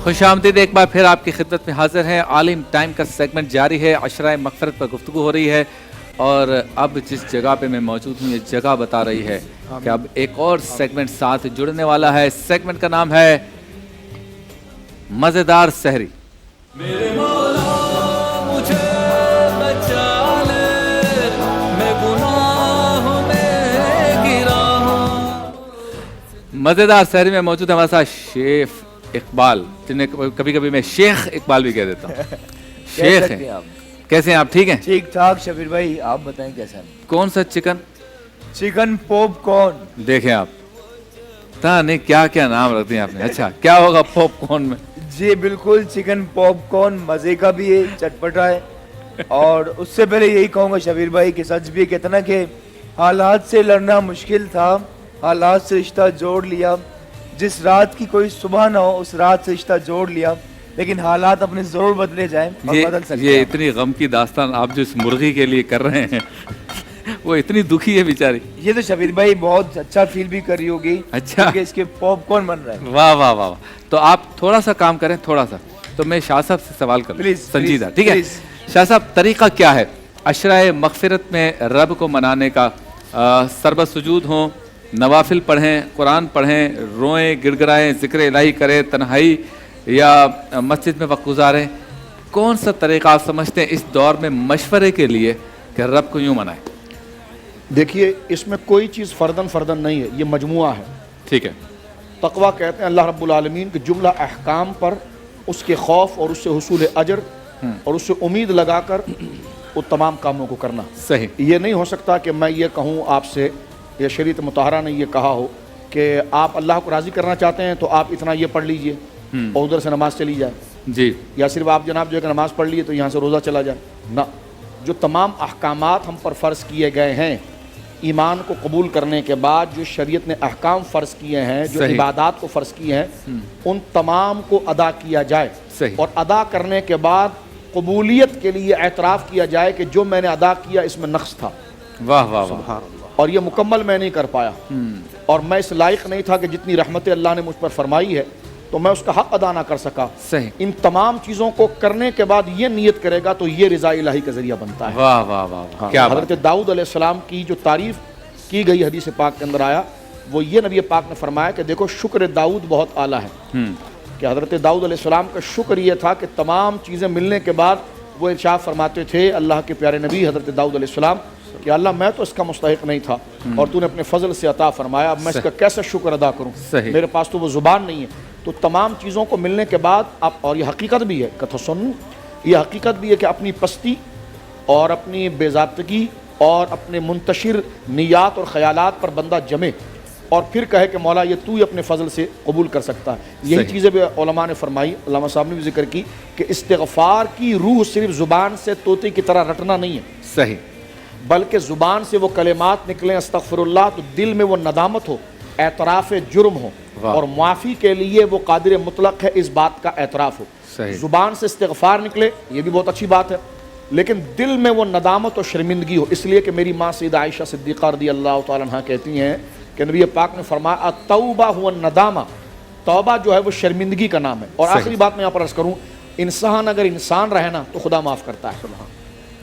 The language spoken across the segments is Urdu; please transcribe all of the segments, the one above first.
خوش آمدید، ایک بار پھر آپ کی خدمت میں حاضر ہیں۔ عالم ٹائم کا سیگمنٹ جاری ہے، عشرہ مغفرت پر گفتگو ہو رہی ہے، اور اب جس جگہ پہ میں موجود ہوں یہ جگہ بتا رہی ہے کہ اب ایک اور سیگمنٹ ساتھ جڑنے والا ہے۔ سیگمنٹ کا نام ہے مزیدار سحری۔ میرے مولا مجھے بچا لے، میں گناہوں میں گرا ہوں۔ مزیدار سحری میں موجود ہے ہمارے ساتھ شیف اقبال، جنہیں کبھی کبھی میں شیخ اقبال بھی کہہ دیتا ہوں۔ شیخ ہیں آپ، کیسے ہیں آپ؟ ٹھیک ہیں؟ ٹھیک ٹھاک شبیر بھائی، آپ بتائیں کیسا ہے؟ کون سا چکن؟ چکن پاپ کارن۔ دیکھیں آپ پتا نہیں کیا کیا نام رکھتے ہیں آپ نے۔ اچھا کیا ہوگا پاپ کارن میں؟ جی بالکل، چکن پاپ کارن مزے کا بھی ہے، چٹپٹا ہے۔ اور اس سے پہلے یہی کہوں گا شبیر بھائی کہ سچ بھی کہتے نا کہ حالات سے لڑنا مشکل تھا، حالات سے رشتہ جوڑ لیا، جس رات کی کوئی صبح نہ ہو اس رات سے رشتہ جوڑ لیا، لیکن حالات اپنے ضرور بدلے جائیں اور بدل سکتے ہیں۔ یہ اتنی غم کی داستان آپ جو اس مرغی کے لیے کر رہے ہیں وہ اتنی دکھی ہے بیچاری۔ یہ تو شبیر بھائی بہت اچھا فیل بھی کر رہی ہوگی، اچھا کیونکہ اس کے پاپ کارن بن رہا ہے۔ واہ واہ واہ، تو آپ تھوڑا سا کام کریں، تھوڑا سا تو میں شاہ صاحب سے سوال کروں پلیز سنجیدہ، ٹھیک ہے؟ شاہ صاحب طریقہ کیا ہے عشرہ مغفرت میں رب کو منانے کا؟ سربت سجود ہوں، نوافل پڑھیں، قرآن پڑھیں، روئیں، گڑ گڑائیں، ذکر الہی کریں، تنہائی یا مسجد میں وقت گزاریں، کون سا طریقہ آپ سمجھتے ہیں اس دور میں مشورے کے لیے کہ رب کو یوں منائیں؟ دیکھیے اس میں کوئی چیز فردن نہیں ہے، یہ مجموعہ ہے۔ ٹھیک ہے۔ تقویٰ کہتے ہیں اللہ رب العالمین کے جملہ احکام پر اس کے خوف اور اس سے حصول اجر اور اس سے امید لگا کر وہ تمام کاموں کو کرنا۔ صحیح۔ یہ نہیں ہو سکتا کہ میں یہ کہوں آپ سے، یا شریعت مطہرہ نے یہ کہا ہو کہ آپ اللہ کو راضی کرنا چاہتے ہیں تو آپ اتنا یہ پڑھ لیجئے اور ادھر سے نماز چلی جائے، جی، یا صرف آپ جناب جو ہے کہ نماز پڑھ لیے تو یہاں سے روزہ چلا جائے۔ نہ، جو تمام احکامات ہم پر فرض کیے گئے ہیں، ایمان کو قبول کرنے کے بعد جو شریعت نے احکام فرض کیے ہیں، جو عبادات کو فرض کیے ہیں، ان تمام کو ادا کیا جائے، اور ادا کرنے کے بعد قبولیت کے لیے اعتراف کیا جائے کہ جو میں نے ادا کیا اس میں نقص تھا، واہ واہ واہ، اور یہ مکمل میں نہیں کر پایا، اور میں اس لائق نہیں تھا کہ جتنی رحمت اللہ نے مجھ پر فرمائی ہے تو میں اس کا حق ادا نہ کر سکا۔ صحیح۔ ان تمام چیزوں کو کرنے کے بعد یہ نیت کرے گا تو یہ رضا الہی کا ذریعہ بنتا ہے۔ واہ واہ واہ، کیا حضرت داؤد علیہ السلام کی جو تعریف کی گئی حدیث پاک کے اندر آیا وہ یہ نبی پاک نے فرمایا کہ دیکھو شکر داؤد بہت اعلیٰ ہے، کہ حضرت داؤد علیہ السلام کا شکر یہ تھا کہ تمام چیزیں ملنے کے بعد وہ ارشاد فرماتے تھے اللہ کے پیارے نبی حضرت داؤد علیہ السلام کہ اللہ میں تو اس کا مستحق نہیں تھا اور تو نے اپنے فضل سے عطا فرمایا، اب میں اس کا کیسے شکر ادا کروں، میرے پاس تو وہ زبان نہیں ہے۔ تو تمام چیزوں کو ملنے کے بعد آپ، اور یہ حقیقت بھی ہے کتھسن، یہ حقیقت بھی ہے کہ اپنی پستی اور اپنی بے ضابطگی اور اپنے منتشر نیات اور خیالات پر بندہ جمے اور پھر کہے کہ مولا یہ تو ہی اپنے فضل سے قبول کر سکتا ہے۔ یہی چیزیں بھی علماء نے فرمائی، علامہ صاحب نے بھی ذکر کی کہ استغفار کی روح صرف زبان سے طوطے کی طرح رٹنا نہیں ہے، صحیح، بلکہ زبان سے وہ کلمات نکلیں استغفر اللہ تو دل میں وہ ندامت ہو، اعتراف جرم ہو، اور معافی کے لیے وہ قادر مطلق ہے اس بات کا اعتراف ہو۔ زبان سے استغفار نکلے یہ بھی بہت اچھی بات ہے، لیکن دل میں وہ ندامت اور شرمندگی ہو۔ اس لیے کہ میری ماں سیدہ عائشہ صدیقہ رضی اللہ تعالیٰ عنہ کہتی ہیں کہ نبی پاک نے فرمایا التوبہ هو الندامہ، توبہ جو ہے وہ شرمندگی کا نام ہے۔ اور آخری بات میں یہاں پر عرض کروں، انسان اگر انسان رہے نا تو خدا معاف کرتا ہے،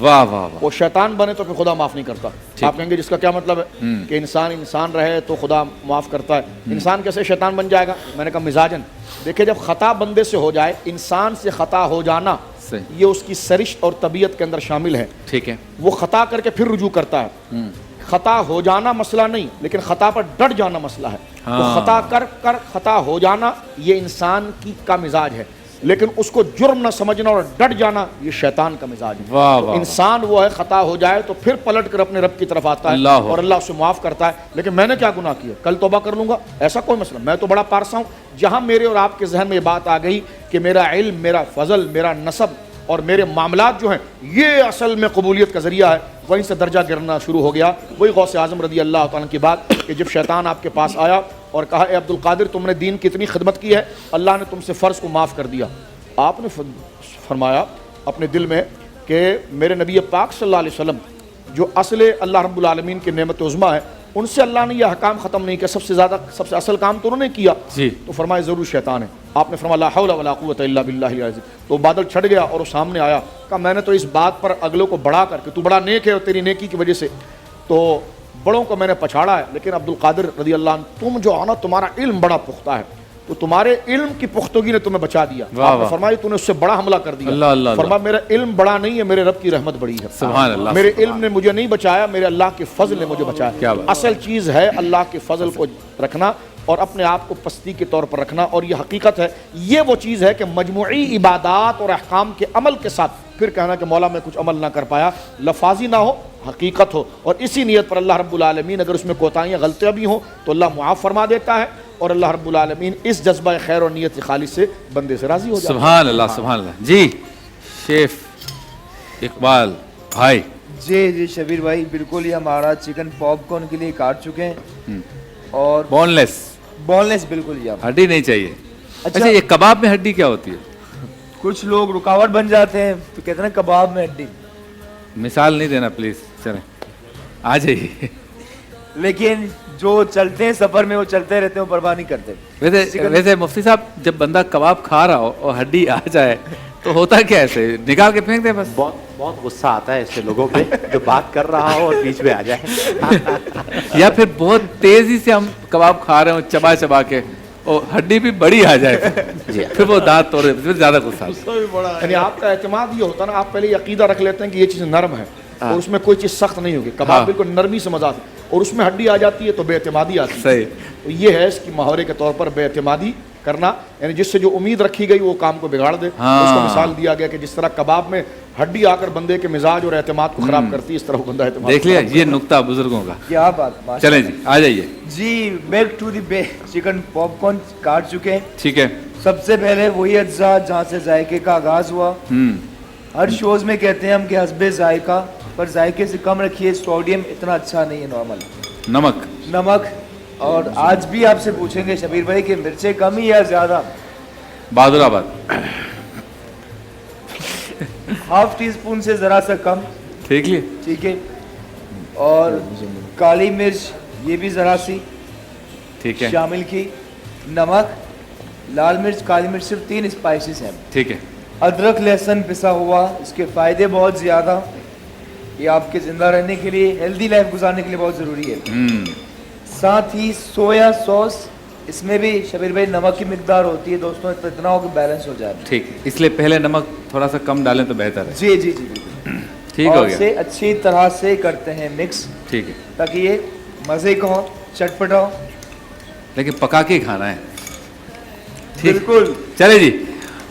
واہ واہ واہ، وہ شیطان بنے تو پھر خدا معاف نہیں کرتا۔ آپ کہیں گے جس کا کیا مطلب ہے کہ انسان رہے تو خدا معاف کرتا ہے، انسان کیسے شیطان بن جائے گا؟ میں نے کہا مزاجن، دیکھیں جب خطا بندے سے ہو جائے، انسان سے خطا ہو جانا یہ اس کی سرشت اور طبیعت کے اندر شامل ہے، ٹھیک ہے، وہ خطا کر کے پھر رجوع کرتا ہے۔ خطا ہو جانا مسئلہ نہیں، لیکن خطا پر ڈٹ جانا مسئلہ ہے۔ تو خطا کر خطا ہو جانا یہ انسان کا مزاج ہے، لیکن اس کو جرم نہ سمجھنا اور ڈٹ جانا یہ شیطان کا مزاج ہے۔ تو انسان وہ ہے خطا ہو جائے تو پھر پلٹ کر اپنے رب کی طرف آتا ہے اور اللہ اسے معاف کرتا ہے، لیکن میں نے کیا گناہ کیا، کل توبہ کر لوں گا، ایسا کوئی مسئلہ، میں تو بڑا پارسا ہوں۔ جہاں میرے اور آپ کے ذہن میں یہ بات آ گئی کہ میرا علم، میرا فضل، میرا نسب اور میرے معاملات جو ہیں یہ اصل میں قبولیت کا ذریعہ ہے، وہیں سے درجہ گرنا شروع ہو گیا۔ وہی غوث اعظم رضی اللہ تعالیٰ کی بات کہ جب شیطان آپ کے پاس آیا اور کہا اے عبد القادر تم نے دین کی اتنی خدمت کی ہے، اللہ نے تم سے فرض کو معاف کر دیا، آپ نے فرمایا اپنے دل میں کہ میرے نبی پاک صلی اللہ علیہ وسلم جو اصل اللہ رب العالمین کی نعمت عظمیٰ ہے ان سے اللہ نے یہ احکام ختم نہیں کیا، سب سے اصل کام تو انہوں نے کیا. جی. تو فرمایا ضرور شیطان ہے. آپ نے فرمایا لا حول ولا قوت الا باللہ العظیم. تو بادل چھٹ گیا اور وہ سامنے آیا. کہا میں نے تو اس بات پر اگلوں کو بڑا کر کے تو بڑا نیک ہے اور تیری نیکی کی وجہ سے تو بڑوں کو میں نے پچھاڑا ہے، لیکن عبد القادر رضی اللہ عنہ تم جو آنا تمہارا علم بڑا پختہ ہے، تو تمہارے علم کی پختگی نے تمہیں بچا دیا. آپ نے فرمایا تو نے اس سے بڑا حملہ کر دیا. فرمایا میرا علم بڑا نہیں ہے، میرے رب کی رحمت بڑی ہے. سبحان اللہ. میرے علم نے مجھے نہیں بچایا، میرے اللہ کے فضل نے مجھے بچایا. اصل چیز ہے اللہ کے فضل کو رکھنا اور اپنے آپ کو پستی کے طور پر رکھنا. اور یہ حقیقت ہے، یہ وہ چیز ہے کہ مجموعی عبادات اور احکام کے عمل کے ساتھ پھر کہنا کہ مولا میں کچھ عمل نہ کر پایا، لفاظی نہ ہو حقیقت ہو، اور اسی نیت پر اللہ رب العالمین اگر اس میں کوتاہیاں غلطیاں بھی ہوں تو اللہ معاف فرما دیتا ہے، اور اللہ رب العالمین اس جذبہ خیر اور نیت خالص سے بندے سے راضی ہو جاتا ہے. سبحان اللہ سبحان اللہ. جی شیف اقبال بھائی. جی شبیر بھائی بالکل ہی ہمارا چکن پاپ کارن کے لیے کاٹ چکے ہیں اور بون لیس بالکل ہی. ہڈی نہیں چاہیے. اچھا یہ کباب میں ہڈی کیا ہوتی ہے؟ کچھ لوگ رکاوٹ بن جاتے ہیں تو کہتے ہیں کباب میں ہڈی. مثال نہیں دینا پلیز، چلیں آ جائیے. لیکن جو چلتے ہیں سفر میں وہ چلتے رہتے ہیں، وہ پرواہ نہیں کرتے. ویسے مفتی صاحب جب بندہ کباب کھا رہا ہو اور ہڈی آ جائے تو ہوتا کیا ایسے نکال کے پھینک دے بس؟ بہت غصہ آتا ہے ایسے لوگوں پہ جو بات کر رہا ہو اور بیچ میں آ جائے. یا پھر بہت تیزی سے ہم کباب کھا رہے ہوں چبا چبا کے اور ہڈی بھی بڑی آ جائے پھر وہ دانت توڑے، پھر زیادہ غصہ. یعنی آپ کا اعتماد یہ ہوتا ہے نا، آپ پہلے یہ عقیدہ رکھ لیتے ہیں کہ یہ چیز نرم ہے اور اس میں کوئی چیز سخت نہیں ہوگی. کباب بالکل نرمی سے مزہ آتا ہے اور اس میں ہڈی آ جاتی ہے تو بے اعتمادی آتی ہے. صحیح. تو یہ ہے اس کی محاورے کے طور پر بے اعتمادی کرنا، یعنی جس سے جو امید رکھی گئی وہ کام کو بگاڑ دے. اس کو مثال دیا گیا کہ جس طرح کباب میں ہڈی آ کر بندے کے مزاج اور اعتماد کو خراب کرتی ہے، اس طرح وہ بندہ اعتماد. دیکھ لیا یہ نقطہ بزرگوں کا. کیا بات. چلیں جی آ جائیے. جی بیک ٹو دی چکن پاپ کارن کاٹ چکے ہیں. ٹھیک ہے. سب سے پہلے وہی اجزاء جہاں سے ذائقے کا آغاز ہوا. ہر شوز میں کہتے ہیں ہم کہ حسب ذائقہ، پر ذائقے سے کم رکھیے. سوڈیم اتنا اچھا نہیں ہے نارمل. نمک. اور آج بھی آپ سے پوچھیں گے شبیر بھائی کہ مرچیں کم ہی یا زیادہ؟ بہادر آباد ہاف ٹی اسپون سے ذرا سا کم. ٹھیک ہے. اور کالی مرچ یہ بھی ذرا سی ٹھیک ہے شامل کی. نمک، لال مرچ، کالی مرچ، صرف 3 اسپائسز ہیں. ٹھیک ہے. ادرک لہسن پسا ہوا، اس کے فائدے بہت زیادہ، یہ آپ کے زندہ رہنے کے لیے، ہیلدی لائف گزارنے کے لیے بہت ضروری ہے. ساتھ ہی سویا سوس، اس میں بھی شبیر بھائی نمک کی مقدار ہوتی ہے دوستوں، اتنا ہو کہ بیلنس ہو جائے. ٹھیک ہے، اس لیے پہلے نمک تھوڑا سا کم ڈالیں تو بہتر ہے. جی بالکل. ٹھیک ہو گیا. اسے اچھی طرح سے کرتے ہیں مکس. ٹھیک ہے. تاکہ یہ مزے کا ہو، چٹپٹا ہو، لیکن پکا کے کھانا ہے. بالکل. چلے جی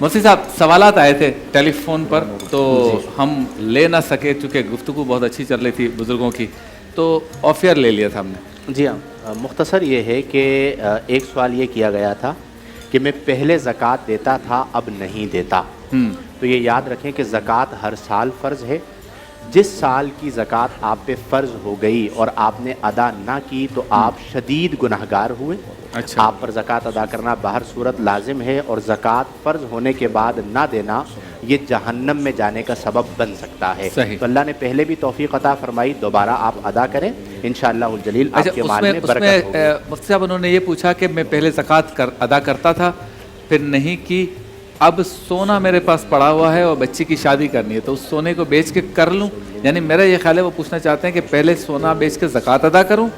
مفتی صاحب سوالات آئے تھے ٹیلی فون پر تو ہم لے نہ سکے چونکہ گفتگو بہت اچھی چل رہی تھی بزرگوں کی، تو آف ایئر لے لیا تھا ہم نے. جی ہاں، مختصر یہ ہے کہ ایک سوال یہ کیا گیا تھا کہ میں پہلے زکوٰۃ دیتا تھا اب نہیں دیتا. تو یہ یاد رکھیں کہ زکوٰۃ ہر سال فرض ہے. جس سال کی زکوٰۃ آپ پہ فرض ہو گئی اور آپ نے ادا نہ کی تو آپ شدید گنہگار ہوئے. اچھا. آپ پر زکوٰۃ ادا کرنا بہر صورت لازم ہے، اور زکوٰۃ فرض ہونے کے بعد نہ دینا یہ جہنم میں جانے کا سبب بن سکتا ہے. تو اللہ نے پہلے بھی توفیق عطا فرمائی، دوبارہ آپ ادا کریں انشاءاللہ الجلیل آپ کے مال میں برکت ہوگی. مفتی صاحب انہوں نے یہ پوچھا کہ میں پہلے زکوٰۃ ادا کرتا تھا پھر نہیں کی، اب سونا میرے پاس پڑا ہوا ہے اور بچی کی شادی کرنی ہے تو اس سونے کو بیچ کے کر لوں؟ یعنی میرا یہ خیال ہے وہ پوچھنا چاہتے ہیں کہ پہلے سونا بیچ کے زکوٰۃ ادا کروں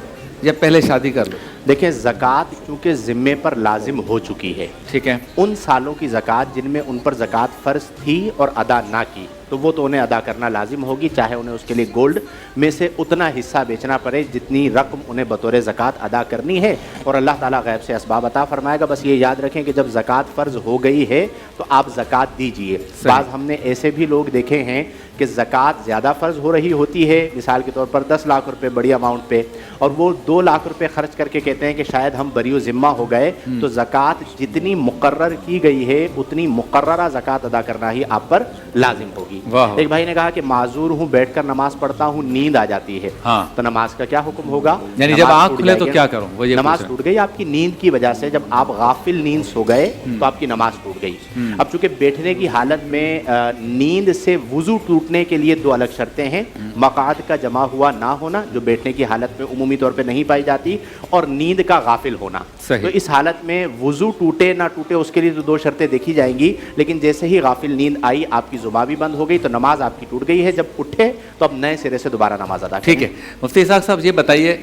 یا پہلے شادی کر لوں؟ دیکھیں زکوٰۃ کیونکہ ذمے پر لازم ہو چکی ہے. ٹھیک ہے. ان سالوں کی زکوٰۃ جن میں ان پر زکوٰۃ فرض تھی اور ادا نہ کی تو وہ تو انہیں ادا کرنا لازم ہوگی، چاہے انہیں اس کے لیے گولڈ میں سے اتنا حصہ بیچنا پڑے جتنی رقم انہیں بطور زکوٰۃ ادا کرنی ہے، اور اللہ تعالیٰ غیب سے اسباب عطا فرمائے گا. بس یہ یاد رکھیں کہ جب زکوٰۃ فرض ہو گئی ہے تو آپ زکوٰۃ دیجئے. بعض ہم نے ایسے بھی لوگ دیکھے ہیں کہ زکوٰۃ زیادہ فرض ہو رہی ہوتی ہے، مثال کے طور پر 10 لاکھ روپے بڑی اماؤنٹ پہ، اور وہ 2 لاکھ روپے خرچ کر کے کہتے ہیں کہ شاید ہم بری و ذمہ ہو گئے تو زکوٰۃ جتنی مقرر کی گئی ہے اتنی مقررہ زکوٰۃ ادا کرنا ہی آپ پر لازم ہوگی. ایک بھائی نے کہا کہ معذور ہوں, بیٹھ کر نماز پڑھتا ہوں, نیند آ جاتی ہے, تو نماز کا کیا حکم ہوگا؟ یعنی جب آنکھ کھلے تو کیا کروں؟ وہ نماز ٹوٹ گئی آپ کی نیند کی وجہ سے. جب آپ غافل نیند سو گئے تو آپ کی نماز ٹوٹ گئی. اب چونکہ بیٹھنے کی حالت میں نیند سے وضو ٹوٹنے کے لیے دو الگ شرطیں ہیں. مقعد کا جمع ہوا نہ ہونا جو بیٹھنے کی حالت میں عمومی طور پہ نہیں پائی جاتی, اور نیند کا غافل ہونا. تو اس حالت میں وضو ٹوٹے نہ ٹوٹے اس کے لیے تو دو شرطیں دیکھی جائیں گی, لیکن جیسے ہی غافل نیند آئی آپ کی زبان بھی بند ہو گئی تو نماز آپ کی ٹوٹ گئی ہے. جب اٹھے تو اب نئے سرے سے دوبارہ نماز ادا کریں. ٹھیک ہے مفتی اسحاق صاحب, یہ بتائیے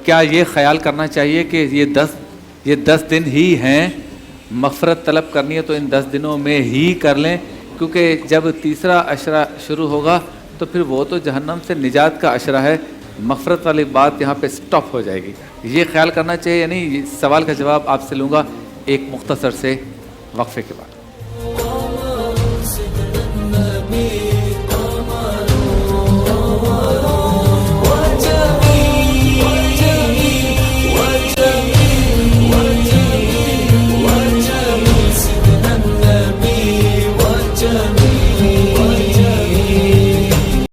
کیا یہ خیال کرنا چاہیے کہ یہ 10 دن ہی ہیں, مغفرت طلب کرنی ہے تو ان 10 دنوں میں ہی کر لیں, کیونکہ جب تیسرا عشرہ شروع ہوگا تو پھر وہ تو جہنم سے نجات کا عشرہ ہے, مغفرت والی بات یہاں پہ سٹاپ ہو جائے گی. یہ خیال کرنا چاہیے یا نہیں؟ سوال کا جواب آپ سے لوں گا ایک مختصر سے وقفے کے بعد. جميل